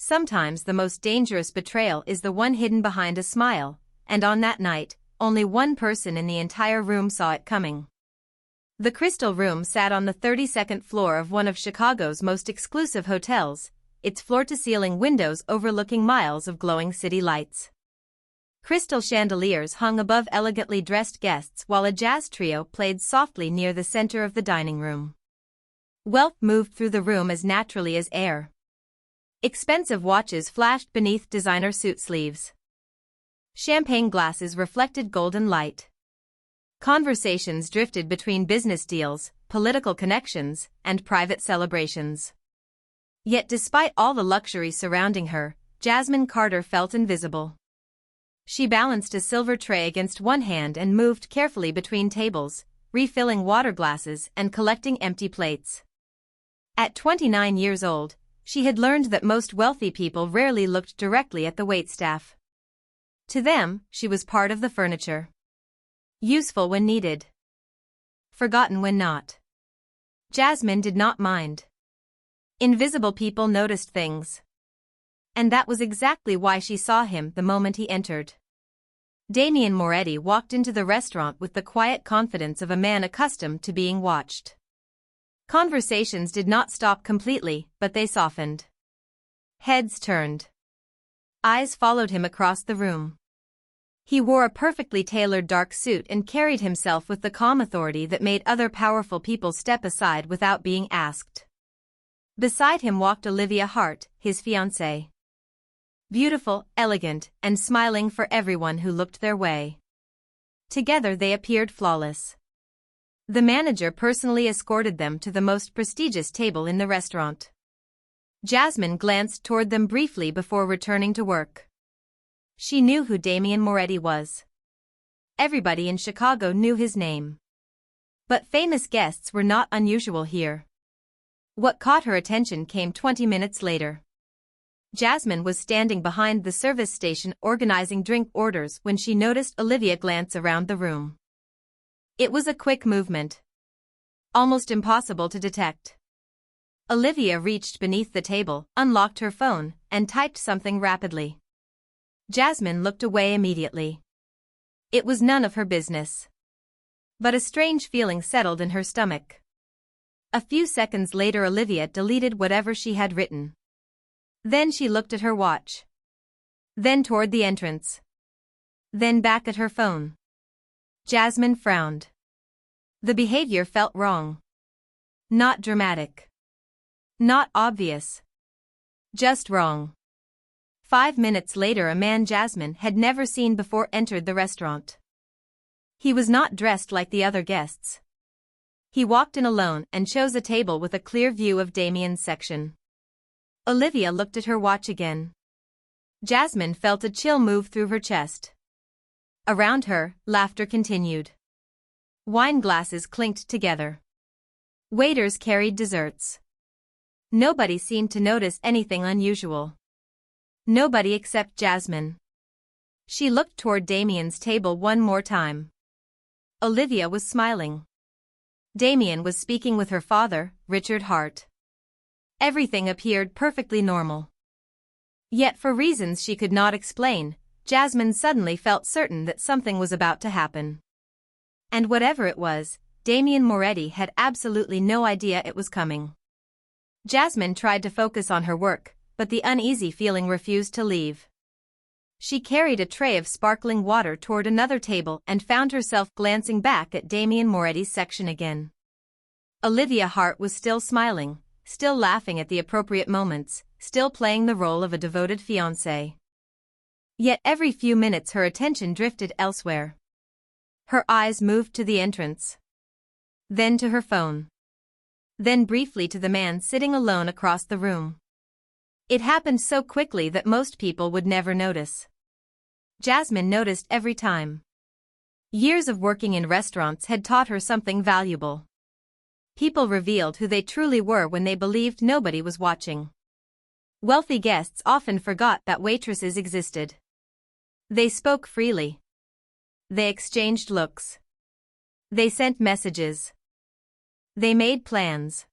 Sometimes the most dangerous betrayal is the one hidden behind a smile, and on that night, only one person in the entire room saw it coming. The Crystal Room sat on the 32nd floor of one of Chicago's most exclusive hotels, its floor-to-ceiling windows overlooking miles of glowing city lights. Crystal chandeliers hung above elegantly dressed guests while a jazz trio played softly near the center of the dining room. Wealth moved through the room as naturally as air. Expensive watches flashed beneath designer suit sleeves. Champagne glasses reflected golden light. Conversations drifted between business deals, political connections, and private celebrations. Yet despite all the luxury surrounding her, Jasmine Carter felt invisible. She balanced a silver tray against one hand and moved carefully between tables, refilling water glasses and collecting empty plates. At 29 years old, she had learned that most wealthy people rarely looked directly at the waitstaff. To them, she was part of the furniture. Useful when needed. Forgotten when not. Jasmine did not mind. Invisible people noticed things. And that was exactly why she saw him the moment he entered. Damien Moretti walked into the restaurant with the quiet confidence of a man accustomed to being watched. Conversations did not stop completely, but they softened. Heads turned. Eyes followed him across the room. He wore a perfectly tailored dark suit and carried himself with the calm authority that made other powerful people step aside without being asked. Beside him walked Olivia Hart, his fiancée. Beautiful, elegant, and smiling for everyone who looked their way. Together they appeared flawless. The manager personally escorted them to the most prestigious table in the restaurant. Jasmine glanced toward them briefly before returning to work. She knew who Damien Moretti was. Everybody in Chicago knew his name. But famous guests were not unusual here. What caught her attention came 20 minutes later. Jasmine was standing behind the service station organizing drink orders when she noticed Olivia glance around the room. It was a quick movement. Almost impossible to detect. Olivia reached beneath the table, unlocked her phone, and typed something rapidly. Jasmine looked away immediately. It was none of her business. But a strange feeling settled in her stomach. A few seconds later Olivia deleted whatever she had written. Then she looked at her watch. Then toward the entrance. Then back at her phone. Jasmine frowned. The behavior felt wrong. Not dramatic. Not obvious. Just wrong. 5 minutes later a man Jasmine had never seen before entered the restaurant. He was not dressed like the other guests. He walked in alone and chose a table with a clear view of Damien's section. Olivia looked at her watch again. Jasmine felt a chill move through her chest. Around her, laughter continued. Wine glasses clinked together. Waiters carried desserts. Nobody seemed to notice anything unusual. Nobody except Jasmine. She looked toward Damien's table one more time. Olivia was smiling. Damien was speaking with her father, Richard Hart. Everything appeared perfectly normal. Yet for reasons she could not explain, Jasmine suddenly felt certain that something was about to happen. And whatever it was, Damien Moretti had absolutely no idea it was coming. Jasmine tried to focus on her work, but the uneasy feeling refused to leave. She carried a tray of sparkling water toward another table and found herself glancing back at Damien Moretti's section again. Olivia Hart was still smiling, still laughing at the appropriate moments, still playing the role of a devoted fiancée. Yet every few minutes her attention drifted elsewhere. Her eyes moved to the entrance. Then to her phone. Then briefly to the man sitting alone across the room. It happened so quickly that most people would never notice. Jasmine noticed every time. Years of working in restaurants had taught her something valuable. People revealed who they truly were when they believed nobody was watching. Wealthy guests often forgot that waitresses existed. They spoke freely. They exchanged looks. They sent messages. They made plans.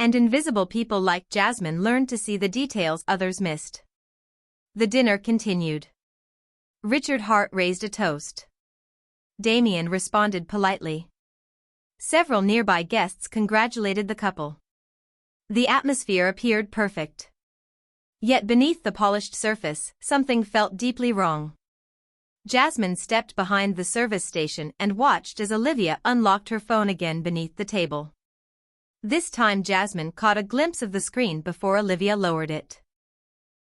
And invisible people like Jasmine learned to see the details others missed. The dinner continued. Richard Hart raised a toast. Damien responded politely. Several nearby guests congratulated the couple. The atmosphere appeared perfect. Yet beneath the polished surface, something felt deeply wrong. Jasmine stepped behind the service station and watched as Olivia unlocked her phone again beneath the table. This time Jasmine caught a glimpse of the screen before Olivia lowered it.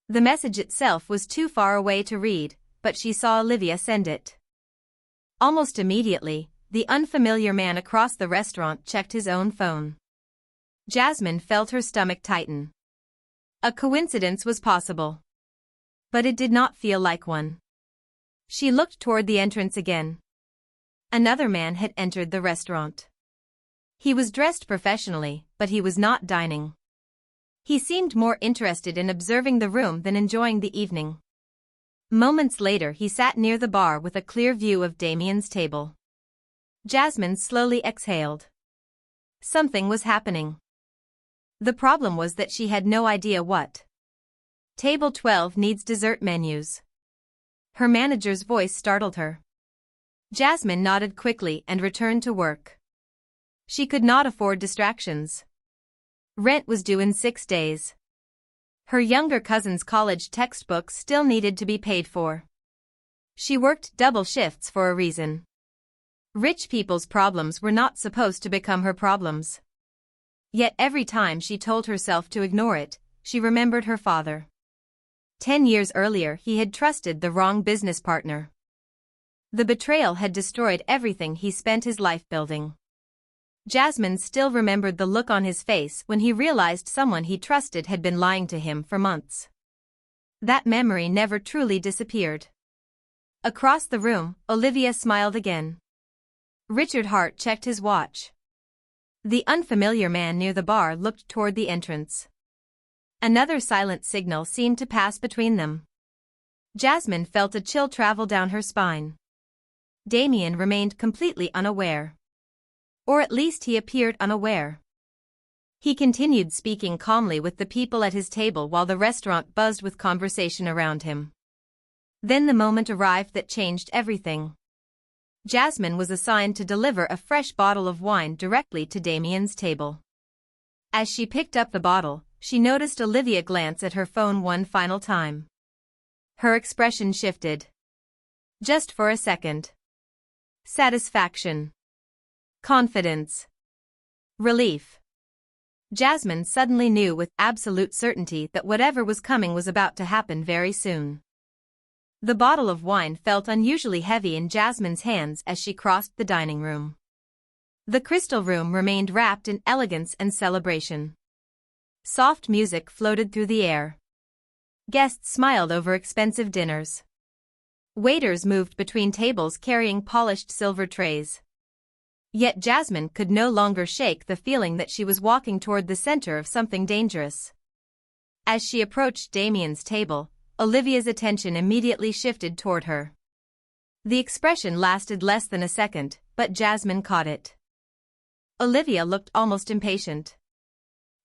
The message itself was too far away to read, but she saw Olivia send it. Almost immediately, the unfamiliar man across the restaurant checked his own phone. Jasmine felt her stomach tighten. A coincidence was possible. But it did not feel like one. She looked toward the entrance again. Another man had entered the restaurant. He was dressed professionally, but he was not dining. He seemed more interested in observing the room than enjoying the evening. Moments later he sat near the bar with a clear view of Damien's table. Jasmine slowly exhaled. Something was happening. The problem was that she had no idea what. Table 12 needs dessert menus. Her manager's voice startled her. Jasmine nodded quickly and returned to work. She could not afford distractions. Rent was due in 6 days. Her younger cousin's college textbooks still needed to be paid for. She worked double shifts for a reason. Rich people's problems were not supposed to become her problems. Yet every time she told herself to ignore it, she remembered her father. 10 years earlier he had trusted the wrong business partner. The betrayal had destroyed everything he spent his life building. Jasmine still remembered the look on his face when he realized someone he trusted had been lying to him for months. That memory never truly disappeared. Across the room, Olivia smiled again. Richard Hart checked his watch. The unfamiliar man near the bar looked toward the entrance. Another silent signal seemed to pass between them. Jasmine felt a chill travel down her spine. Damien remained completely unaware. Or at least he appeared unaware. He continued speaking calmly with the people at his table while the restaurant buzzed with conversation around him. Then the moment arrived that changed everything. Jasmine was assigned to deliver a fresh bottle of wine directly to Damien's table. As she picked up the bottle, she noticed Olivia glance at her phone one final time. Her expression shifted. Just for a second. Satisfaction. Confidence. Relief. Jasmine suddenly knew with absolute certainty that whatever was coming was about to happen very soon. The bottle of wine felt unusually heavy in Jasmine's hands as she crossed the dining room. The crystal room remained wrapped in elegance and celebration. Soft music floated through the air. Guests smiled over expensive dinners. Waiters moved between tables carrying polished silver trays. Yet Jasmine could no longer shake the feeling that she was walking toward the center of something dangerous. As she approached Damien's table, Olivia's attention immediately shifted toward her. The expression lasted less than a second, but Jasmine caught it. Olivia looked almost impatient.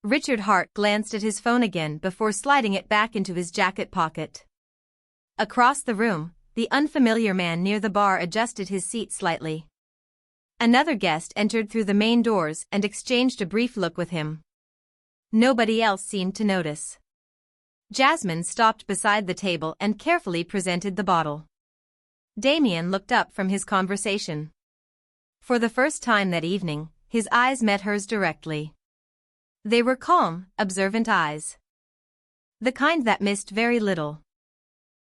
Richard Hart glanced at his phone again before sliding it back into his jacket pocket. Across the room, the unfamiliar man near the bar adjusted his seat slightly. Another guest entered through the main doors and exchanged a brief look with him. Nobody else seemed to notice. Jasmine stopped beside the table and carefully presented the bottle. Damien looked up from his conversation. For the first time that evening, his eyes met hers directly. They were calm, observant eyes. The kind that missed very little.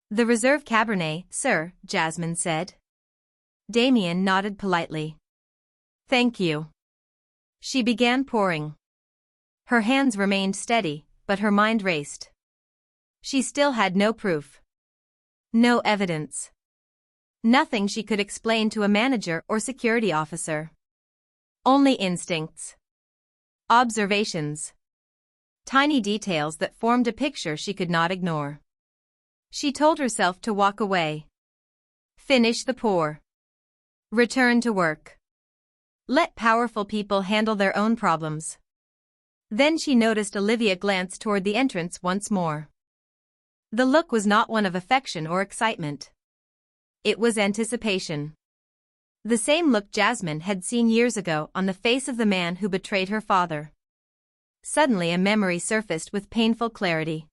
"The Reserve Cabernet, sir," Jasmine said. Damien nodded politely. "Thank you." She began pouring. Her hands remained steady, but her mind raced. She still had no proof. No evidence. Nothing she could explain to a manager or security officer. Only instincts. Observations. Tiny details that formed a picture she could not ignore. She told herself to walk away. Finish the pour. Return to work. Let powerful people handle their own problems. Then she noticed Olivia glance toward the entrance once more. The look was not one of affection or excitement. It was anticipation. The same look Jasmine had seen years ago on the face of the man who betrayed her father. Suddenly a memory surfaced with painful clarity.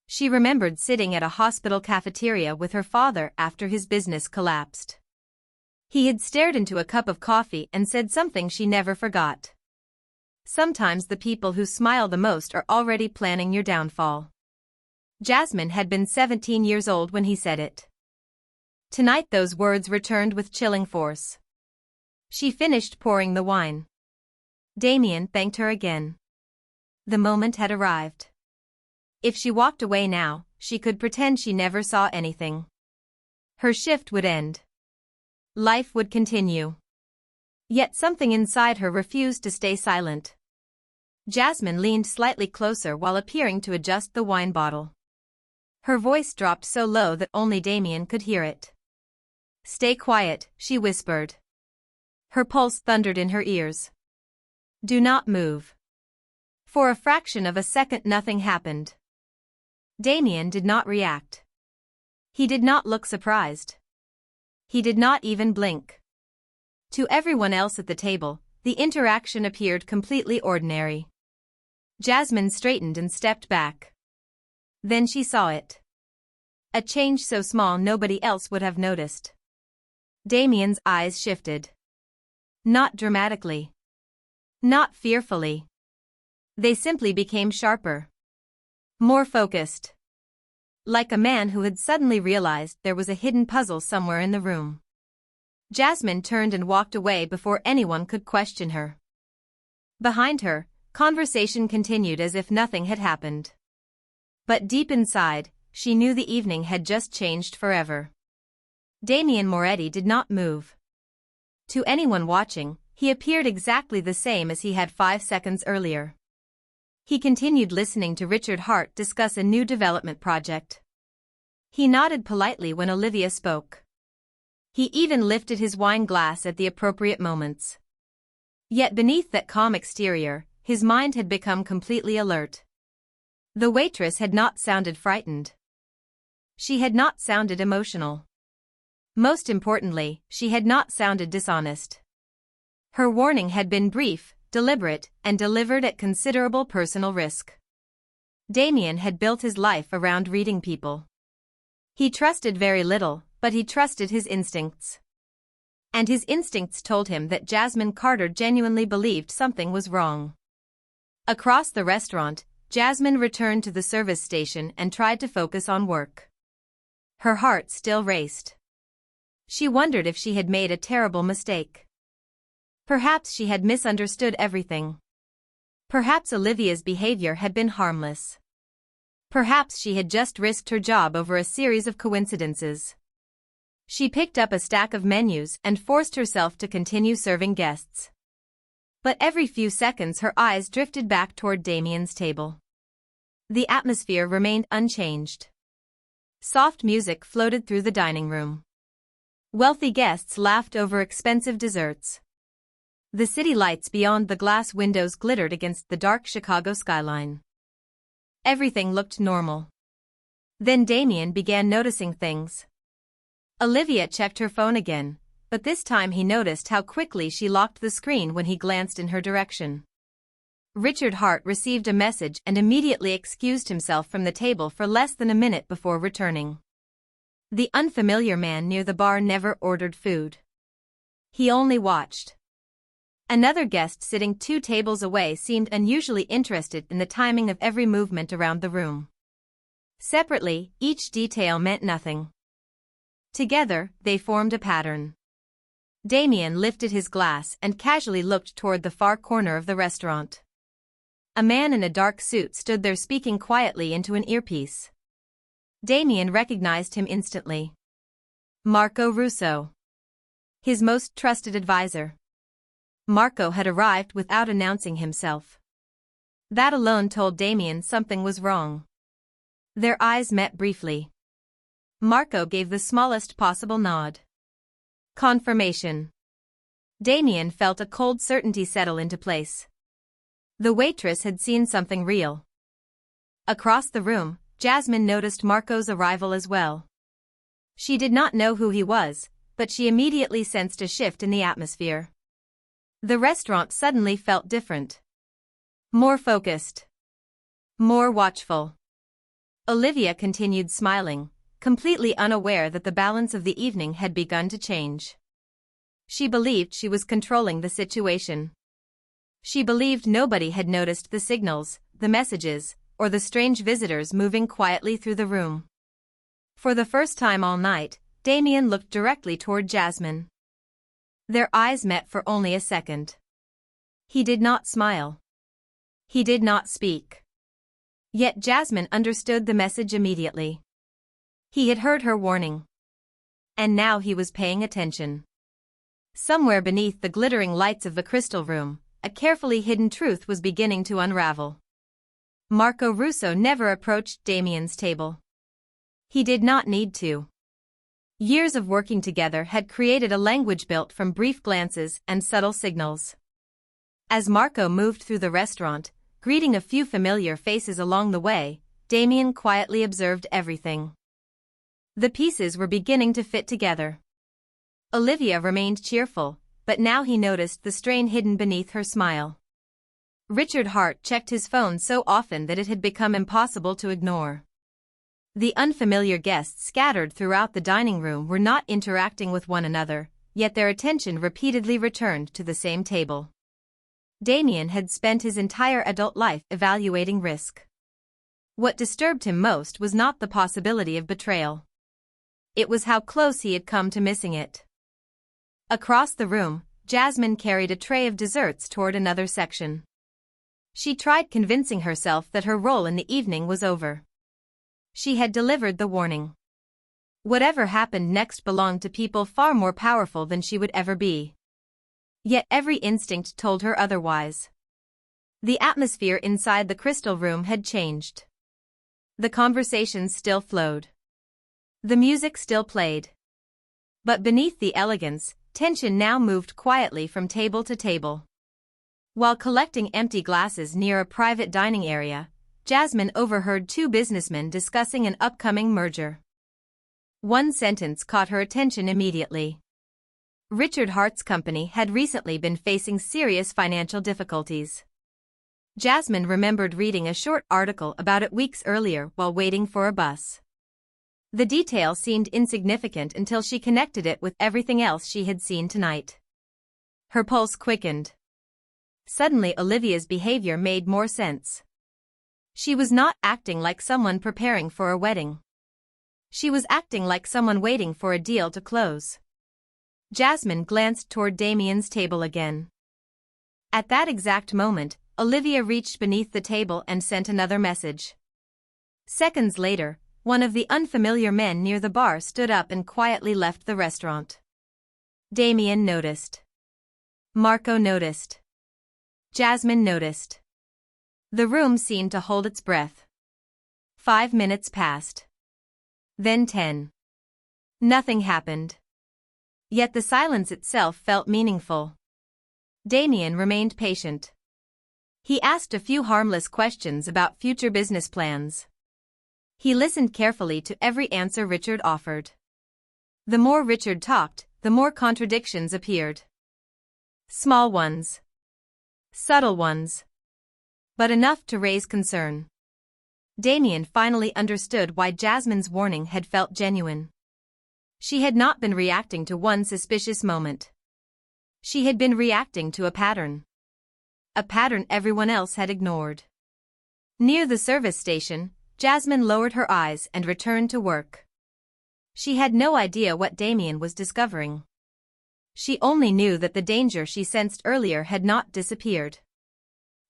She remembered sitting at a hospital cafeteria with her father after his business collapsed. He had stared into a cup of coffee and said something she never forgot. Sometimes the people who smile the most are already planning your downfall. Jasmine had been 17 years old when he said it. Tonight those words returned with chilling force. She finished pouring the wine. Damien thanked her again. The moment had arrived. If she walked away now, she could pretend she never saw anything. Her shift would end. Life would continue. Yet something inside her refused to stay silent. Jasmine leaned slightly closer while appearing to adjust the wine bottle. Her voice dropped so low that only Damien could hear it. "Stay quiet," she whispered. Her pulse thundered in her ears. "Do not move." For a fraction of a second nothing happened. Damien did not react. He did not look surprised. He did not even blink. To everyone else at the table, the interaction appeared completely ordinary. Jasmine straightened and stepped back. Then she saw it. A change so small nobody else would have noticed. Damien's eyes shifted. Not dramatically. Not fearfully. They simply became sharper. More focused. Like a man who had suddenly realized there was a hidden puzzle somewhere in the room. Jasmine turned and walked away before anyone could question her. Behind her, conversation continued as if nothing had happened. But deep inside, she knew the evening had just changed forever. Damien Moretti did not move. To anyone watching, he appeared exactly the same as he had 5 seconds earlier. He continued listening to Richard Hart discuss a new development project. He nodded politely when Olivia spoke. He even lifted his wine glass at the appropriate moments. Yet beneath that calm exterior, his mind had become completely alert. The waitress had not sounded frightened. She had not sounded emotional. Most importantly, she had not sounded dishonest. Her warning had been brief, deliberate, and delivered at considerable personal risk. Damien had built his life around reading people. He trusted very little, but he trusted his instincts. And his instincts told him that Jasmine Carter genuinely believed something was wrong. Across the restaurant, Jasmine returned to the service station and tried to focus on work. Her heart still raced. She wondered if she had made a terrible mistake. Perhaps she had misunderstood everything. Perhaps Olivia's behavior had been harmless. Perhaps she had just risked her job over a series of coincidences. She picked up a stack of menus and forced herself to continue serving guests. But every few seconds her eyes drifted back toward Damien's table. The atmosphere remained unchanged. Soft music floated through the dining room. Wealthy guests laughed over expensive desserts. The city lights beyond the glass windows glittered against the dark Chicago skyline. Everything looked normal. Then Damien began noticing things. Olivia checked her phone again, but this time he noticed how quickly she locked the screen when he glanced in her direction. Richard Hart received a message and immediately excused himself from the table for less than a minute before returning. The unfamiliar man near the bar never ordered food. He only watched. Another guest sitting 2 tables away seemed unusually interested in the timing of every movement around the room. Separately, each detail meant nothing. Together, they formed a pattern. Damien lifted his glass and casually looked toward the far corner of the restaurant. A man in a dark suit stood there speaking quietly into an earpiece. Damien recognized him instantly. Marco Russo. His most trusted advisor. Marco had arrived without announcing himself. That alone told Damien something was wrong. Their eyes met briefly. Marco gave the smallest possible nod. Confirmation. Damien felt a cold certainty settle into place. The waitress had seen something real. Across the room, Jasmine noticed Marco's arrival as well. She did not know who he was, but she immediately sensed a shift in the atmosphere. The restaurant suddenly felt different. More focused. More watchful. Olivia continued smiling, completely unaware that the balance of the evening had begun to change. She believed she was controlling the situation. She believed nobody had noticed the signals, the messages, or the strange visitors moving quietly through the room. For the first time all night, Damien looked directly toward Jasmine. Their eyes met for only a second. He did not smile. He did not speak. Yet Jasmine understood the message immediately. He had heard her warning. And now he was paying attention. Somewhere beneath the glittering lights of the crystal room, a carefully hidden truth was beginning to unravel. Marco Russo never approached Damien's table. He did not need to. Years of working together had created a language built from brief glances and subtle signals. As Marco moved through the restaurant, greeting a few familiar faces along the way, Damien quietly observed everything. The pieces were beginning to fit together. Olivia remained cheerful, but now he noticed the strain hidden beneath her smile. Richard Hart checked his phone so often that it had become impossible to ignore. The unfamiliar guests scattered throughout the dining room were not interacting with one another, yet their attention repeatedly returned to the same table. Damien had spent his entire adult life evaluating risk. What disturbed him most was not the possibility of betrayal. It was how close he had come to missing it. Across the room, Jasmine carried a tray of desserts toward another section. She tried convincing herself that her role in the evening was over. She had delivered the warning. Whatever happened next belonged to people far more powerful than she would ever be. Yet every instinct told her otherwise. The atmosphere inside the crystal room had changed. The conversations still flowed. The music still played. But beneath the elegance, tension now moved quietly from table to table. While collecting empty glasses near a private dining area, Jasmine overheard two businessmen discussing an upcoming merger. One sentence caught her attention immediately. Richard Hart's company had recently been facing serious financial difficulties. Jasmine remembered reading a short article about it weeks earlier while waiting for a bus. The detail seemed insignificant until she connected it with everything else she had seen tonight. Her pulse quickened. Suddenly Olivia's behavior made more sense. She was not acting like someone preparing for a wedding. She was acting like someone waiting for a deal to close. Jasmine glanced toward Damien's table again. At that exact moment, Olivia reached beneath the table and sent another message. Seconds later, one of the unfamiliar men near the bar stood up and quietly left the restaurant. Damien noticed. Marco noticed. Jasmine noticed. The room seemed to hold its breath. 5 minutes passed. Then 10. Nothing happened. Yet the silence itself felt meaningful. Damien remained patient. He asked a few harmless questions about future business plans. He listened carefully to every answer Richard offered. The more Richard talked, the more contradictions appeared. Small ones. Subtle ones. But enough to raise concern. Damien finally understood why Jasmine's warning had felt genuine. She had not been reacting to one suspicious moment. She had been reacting to a pattern. A pattern everyone else had ignored. Near the service station, Jasmine lowered her eyes and returned to work. She had no idea what Damien was discovering. She only knew that the danger she sensed earlier had not disappeared.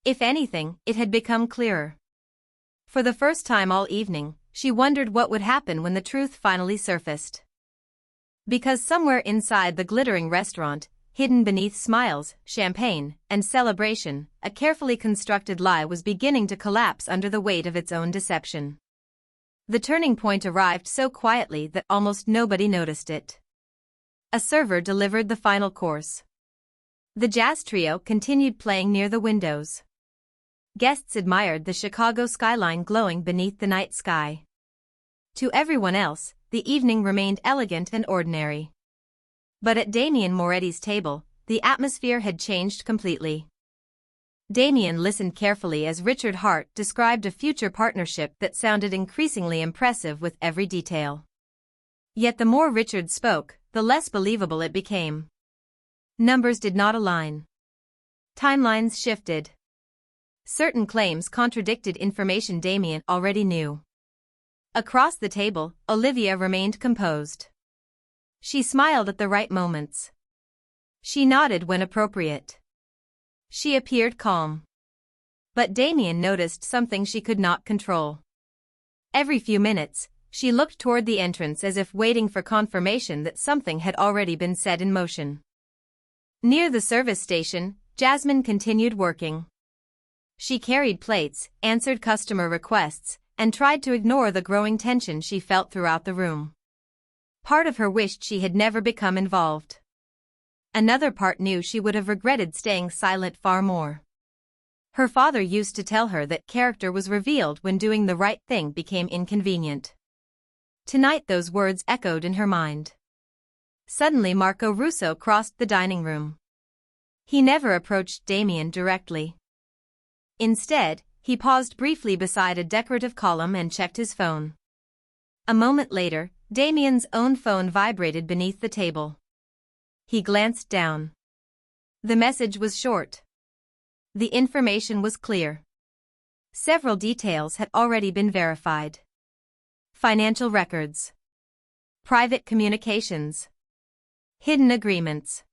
If anything, it had become clearer. For the first time all evening, she wondered what would happen when the truth finally surfaced. Because somewhere inside the glittering restaurant, hidden beneath smiles, champagne, and celebration, a carefully constructed lie was beginning to collapse under the weight of its own deception. The turning point arrived so quietly that almost nobody noticed it. A server delivered the final course. The jazz trio continued playing near the windows. Guests admired the Chicago skyline glowing beneath the night sky. To everyone else, the evening remained elegant and ordinary. But at Damien Moretti's table, the atmosphere had changed completely. Damien listened carefully as Richard Hart described a future partnership that sounded increasingly impressive with every detail. Yet the more Richard spoke, the less believable it became. Numbers did not align. Timelines shifted. Certain claims contradicted information Damien already knew. Across the table, Olivia remained composed. She smiled at the right moments. She nodded when appropriate. She appeared calm. But Damien noticed something she could not control. Every few minutes, she looked toward the entrance as if waiting for confirmation that something had already been set in motion. Near the service station, Jasmine continued working. She carried plates, answered customer requests, and tried to ignore the growing tension she felt throughout the room. Part of her wished she had never become involved. Another part knew she would have regretted staying silent far more. Her father used to tell her that character was revealed when doing the right thing became inconvenient. Tonight those words echoed in her mind. Suddenly Marco Russo crossed the dining room. He never approached Damien directly. Instead, he paused briefly beside a decorative column and checked his phone. A moment later, Damien's own phone vibrated beneath the table. He glanced down. The message was short. The information was clear. Several details had already been verified. Financial records. Private communications. Hidden agreements.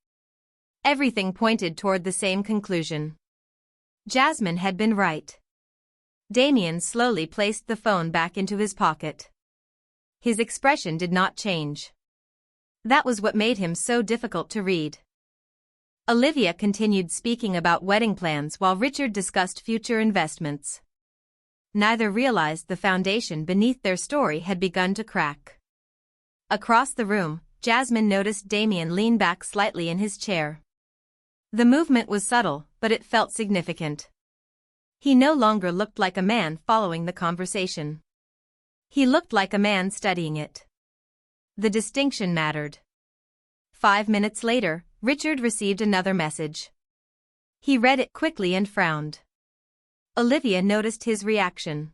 Everything pointed toward the same conclusion. Jasmine had been right. Damien slowly placed the phone back into his pocket. His expression did not change. That was what made him so difficult to read. Olivia continued speaking about wedding plans while Richard discussed future investments. Neither realized the foundation beneath their story had begun to crack. Across the room, Jasmine noticed Damien lean back slightly in his chair. The movement was subtle, but it felt significant. He no longer looked like a man following the conversation. He looked like a man studying it. The distinction mattered. 5 minutes later, Richard received another message. He read it quickly and frowned. Olivia noticed his reaction.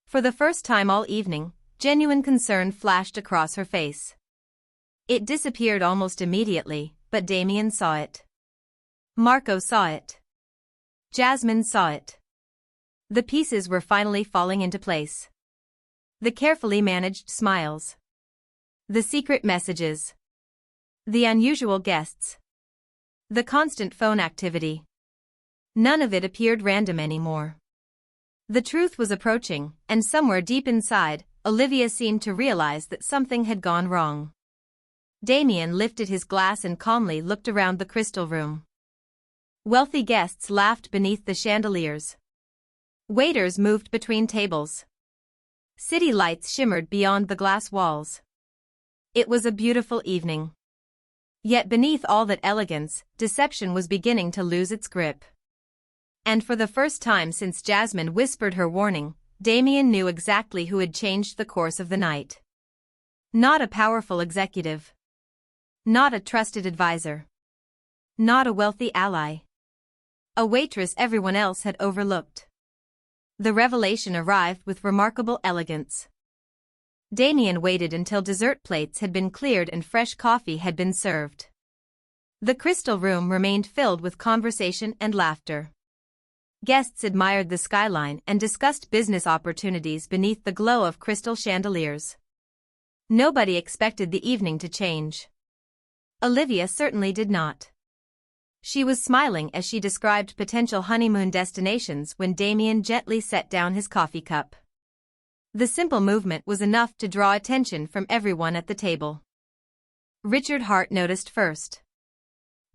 For the first time all evening, genuine concern flashed across her face. It disappeared almost immediately, but Damien saw it. Marco saw it. Jasmine saw it. The pieces were finally falling into place. The carefully managed smiles. The secret messages. The unusual guests. The constant phone activity. None of it appeared random anymore. The truth was approaching, and somewhere deep inside, Olivia seemed to realize that something had gone wrong. Damien lifted his glass and calmly looked around the crystal room. Wealthy guests laughed beneath the chandeliers. Waiters moved between tables. City lights shimmered beyond the glass walls. It was a beautiful evening. Yet beneath all that elegance, deception was beginning to lose its grip. And for the first time since Jasmine whispered her warning, Damien knew exactly who had changed the course of the night. Not a powerful executive. Not a trusted advisor. Not a wealthy ally. A waitress everyone else had overlooked. The revelation arrived with remarkable elegance. Damien waited until dessert plates had been cleared and fresh coffee had been served. The crystal room remained filled with conversation and laughter. Guests admired the skyline and discussed business opportunities beneath the glow of crystal chandeliers. Nobody expected the evening to change. Olivia certainly did not. She was smiling as she described potential honeymoon destinations when Damien gently set down his coffee cup. The simple movement was enough to draw attention from everyone at the table. Richard Hart noticed first.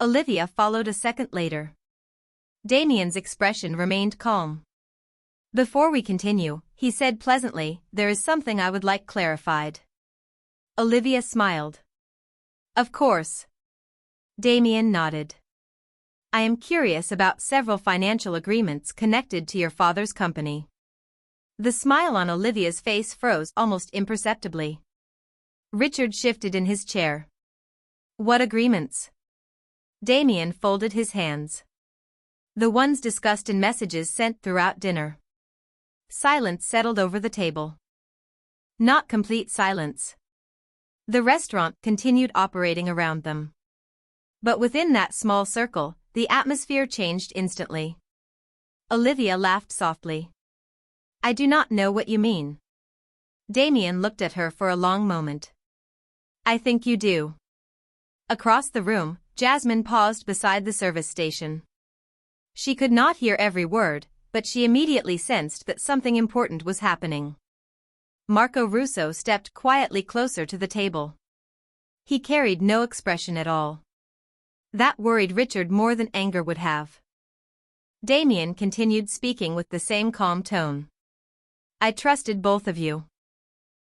Olivia followed a second later. Damien's expression remained calm. "Before we continue," he said pleasantly, "there is something I would like clarified." Olivia smiled. "Of course." Damien nodded. I am curious about several financial agreements connected to your father's company. The smile on Olivia's face froze almost imperceptibly. Richard shifted in his chair. What agreements? Damien folded his hands. The ones discussed in messages sent throughout dinner. Silence settled over the table. Not complete silence. The restaurant continued operating around them. But within that small circle, the atmosphere changed instantly. Olivia laughed softly. I do not know what you mean. Damien looked at her for a long moment. I think you do. Across the room, Jasmine paused beside the service station. She could not hear every word, but she immediately sensed that something important was happening. Marco Russo stepped quietly closer to the table. He carried no expression at all. That worried Richard more than anger would have. Damien continued speaking with the same calm tone. I trusted both of you.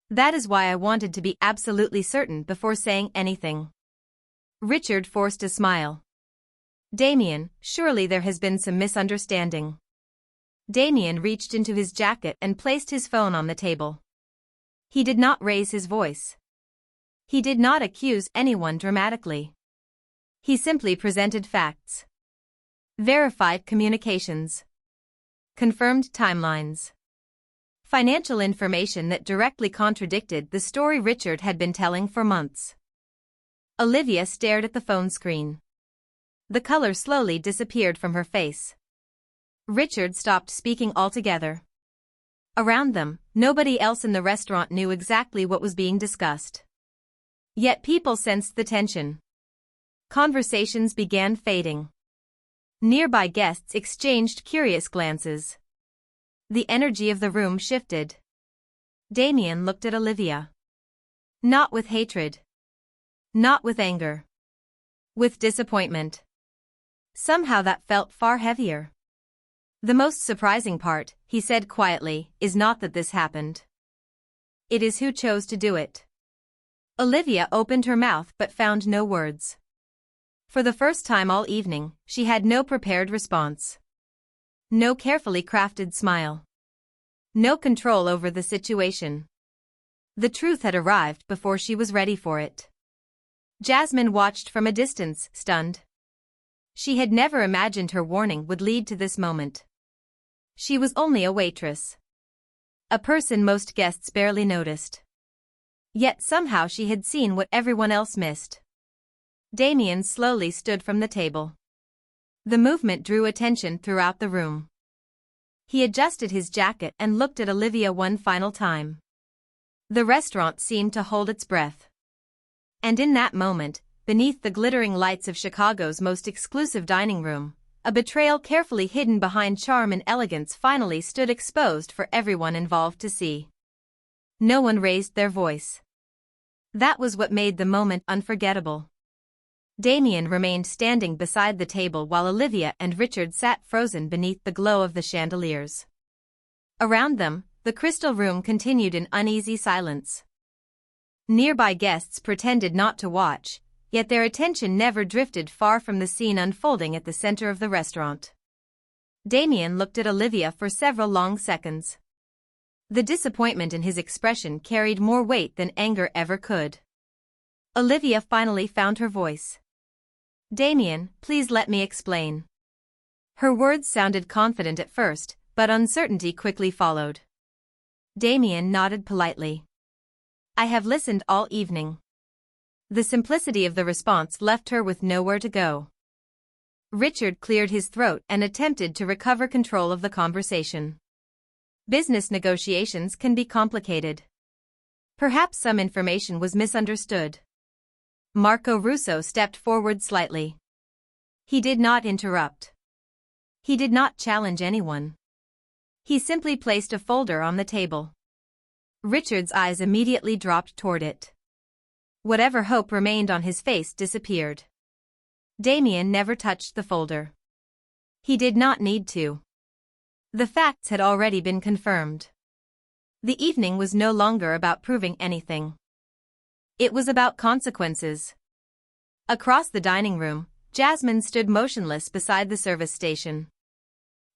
That is why I wanted to be absolutely certain before saying anything. Richard forced a smile. Damien, surely there has been some misunderstanding. Damien reached into his jacket and placed his phone on the table. He did not raise his voice. He did not accuse anyone dramatically. He simply presented facts. Verified communications. Confirmed timelines. Financial information that directly contradicted the story Richard had been telling for months. Olivia stared at the phone screen. The color slowly disappeared from her face. Richard stopped speaking altogether. Around them, nobody else in the restaurant knew exactly what was being discussed. Yet people sensed the tension. Conversations began fading. Nearby guests exchanged curious glances. The energy of the room shifted. Damien looked at Olivia. Not with hatred. Not with anger. With disappointment. Somehow that felt far heavier. The most surprising part, he said quietly, is not that this happened. It is who chose to do it. Olivia opened her mouth but found no words. For the first time all evening, she had no prepared response. No carefully crafted smile. No control over the situation. The truth had arrived before she was ready for it. Jasmine watched from a distance, stunned. She had never imagined her warning would lead to this moment. She was only a waitress. A person most guests barely noticed. Yet somehow she had seen what everyone else missed. Damien slowly stood from the table. The movement drew attention throughout the room. He adjusted his jacket and looked at Olivia one final time. The restaurant seemed to hold its breath. And in that moment, beneath the glittering lights of Chicago's most exclusive dining room, a betrayal carefully hidden behind charm and elegance finally stood exposed for everyone involved to see. No one raised their voice. That was what made the moment unforgettable. Damien remained standing beside the table while Olivia and Richard sat frozen beneath the glow of the chandeliers. Around them, the crystal room continued in uneasy silence. Nearby guests pretended not to watch, yet their attention never drifted far from the scene unfolding at the center of the restaurant. Damien looked at Olivia for several long seconds. The disappointment in his expression carried more weight than anger ever could. Olivia finally found her voice. Damien, please let me explain. Her words sounded confident at first, but uncertainty quickly followed. Damien nodded politely. I have listened all evening. The simplicity of the response left her with nowhere to go. Richard cleared his throat and attempted to recover control of the conversation. Business negotiations can be complicated. Perhaps some information was misunderstood. Marco Russo stepped forward slightly. He did not interrupt. He did not challenge anyone. He simply placed a folder on the table. Richard's eyes immediately dropped toward it. Whatever hope remained on his face disappeared. Damien never touched the folder. He did not need to. The facts had already been confirmed. The evening was no longer about proving anything. It was about consequences. Across the dining room, Jasmine stood motionless beside the service station.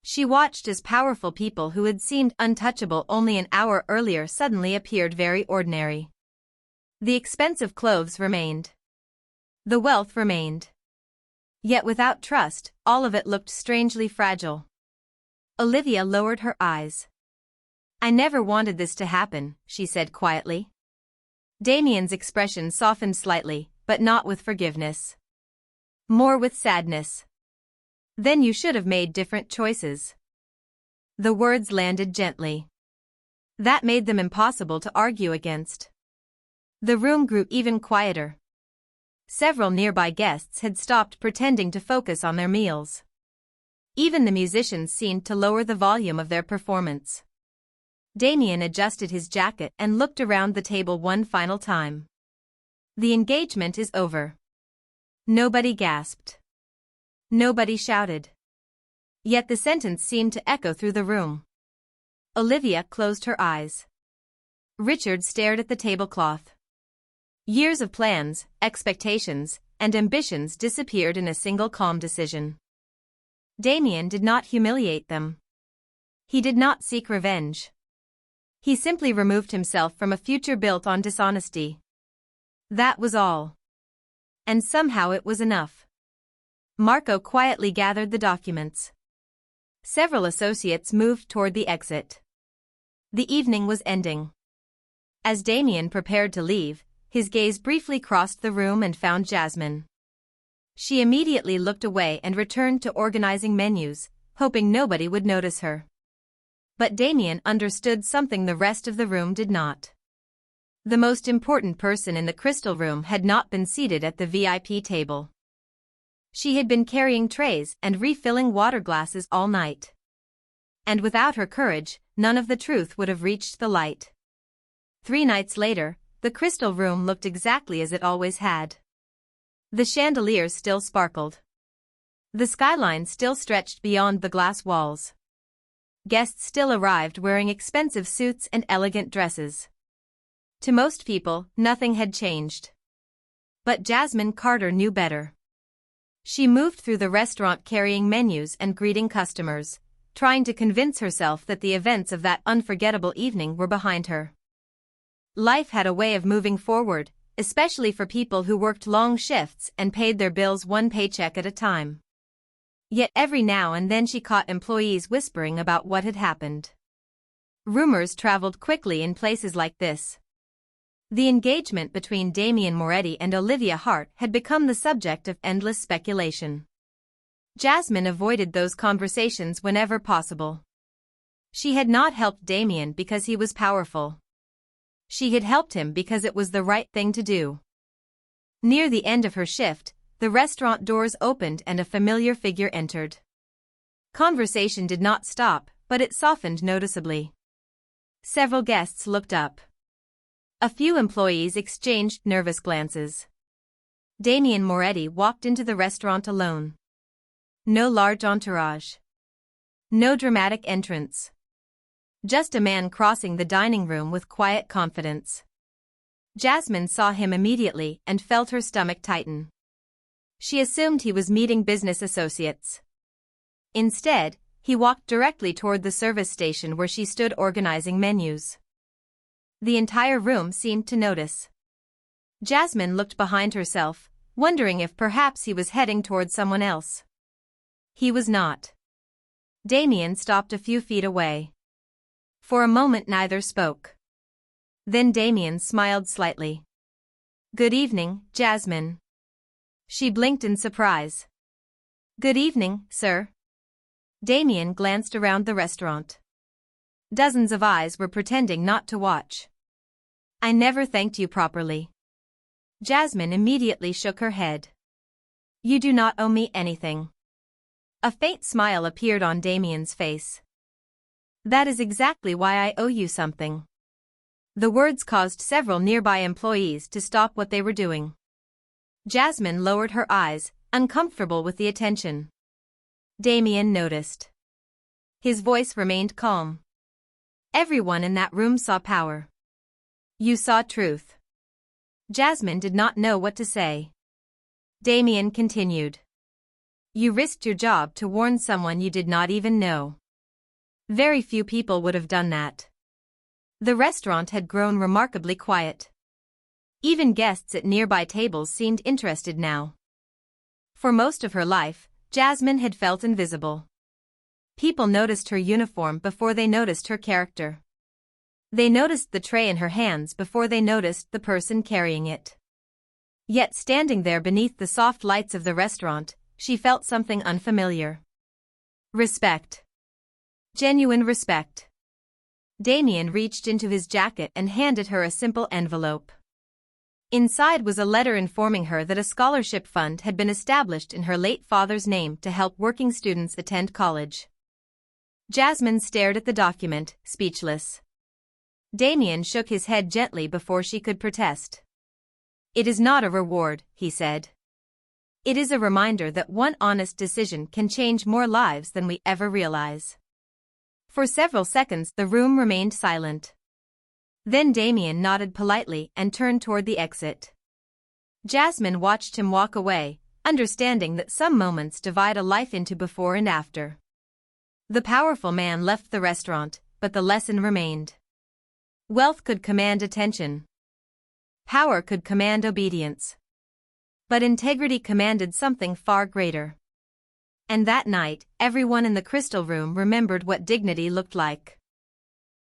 She watched as powerful people who had seemed untouchable only an hour earlier suddenly appeared very ordinary. The expensive clothes remained. The wealth remained. Yet without trust, all of it looked strangely fragile. Olivia lowered her eyes. "I never wanted this to happen," she said quietly. Damien's expression softened slightly, but not with forgiveness. More with sadness. "Then you should have made different choices." The words landed gently. That made them impossible to argue against. The room grew even quieter. Several nearby guests had stopped pretending to focus on their meals. Even the musicians seemed to lower the volume of their performance. Damien adjusted his jacket and looked around the table one final time. "The engagement is over." Nobody gasped. Nobody shouted. Yet the sentence seemed to echo through the room. Olivia closed her eyes. Richard stared at the tablecloth. Years of plans, expectations, and ambitions disappeared in a single calm decision. Damien did not humiliate them. He did not seek revenge. He simply removed himself from a future built on dishonesty. That was all. And somehow it was enough. Marco quietly gathered the documents. Several associates moved toward the exit. The evening was ending. As Damien prepared to leave, his gaze briefly crossed the room and found Jasmine. She immediately looked away and returned to organizing menus, hoping nobody would notice her. But Damien understood something the rest of the room did not. The most important person in the crystal room had not been seated at the VIP table. She had been carrying trays and refilling water glasses all night. And without her courage, none of the truth would have reached the light. 3 nights later, the crystal room looked exactly as it always had. The chandeliers still sparkled. The skyline still stretched beyond the glass walls. Guests still arrived wearing expensive suits and elegant dresses. To most people, nothing had changed. But Jasmine Carter knew better. She moved through the restaurant carrying menus and greeting customers, trying to convince herself that the events of that unforgettable evening were behind her. Life had a way of moving forward, especially for people who worked long shifts and paid their bills one paycheck at a time. Yet every now and then she caught employees whispering about what had happened. Rumors traveled quickly in places like this. The engagement between Damien Moretti and Olivia Hart had become the subject of endless speculation. Jasmine avoided those conversations whenever possible. She had not helped Damien because he was powerful. She had helped him because it was the right thing to do. Near the end of her shift, the restaurant doors opened and a familiar figure entered. Conversation did not stop, but it softened noticeably. Several guests looked up. A few employees exchanged nervous glances. Damien Moretti walked into the restaurant alone. No large entourage. No dramatic entrance. Just a man crossing the dining room with quiet confidence. Jasmine saw him immediately and felt her stomach tighten. She assumed he was meeting business associates. Instead, he walked directly toward the service station where she stood organizing menus. The entire room seemed to notice. Jasmine looked behind herself, wondering if perhaps he was heading toward someone else. He was not. Damien stopped a few feet away. For a moment neither spoke. Then Damien smiled slightly. "Good evening, Jasmine." She blinked in surprise. "Good evening, sir." Damien glanced around the restaurant. Dozens of eyes were pretending not to watch. "I never thanked you properly." Jasmine immediately shook her head. "You do not owe me anything." A faint smile appeared on Damien's face. "That is exactly why I owe you something." The words caused several nearby employees to stop what they were doing. Jasmine lowered her eyes, uncomfortable with the attention. Damien noticed. His voice remained calm. "Everyone in that room saw power. You saw truth." Jasmine did not know what to say. Damien continued. You risked your job to warn someone you did not even know. Very few people would have done that. The restaurant had grown remarkably quiet. Even guests at nearby tables seemed interested now. For most of her life, Jasmine had felt invisible. People noticed her uniform before they noticed her character. They noticed the tray in her hands before they noticed the person carrying it. Yet standing there beneath the soft lights of the restaurant, she felt something unfamiliar. Respect. Genuine respect. Damien reached into his jacket and handed her a simple envelope. Inside was a letter informing her that a scholarship fund had been established in her late father's name to help working students attend college. Jasmine stared at the document, speechless. Damien shook his head gently before she could protest. "It is not a reward," he said. "It is a reminder that one honest decision can change more lives than we ever realize." For several seconds the room remained silent. Then Damien nodded politely and turned toward the exit. Jasmine watched him walk away, understanding that some moments divide a life into before and after. The powerful man left the restaurant, but the lesson remained. Wealth could command attention. Power could command obedience. But integrity commanded something far greater. And that night, everyone in the crystal room remembered what dignity looked like.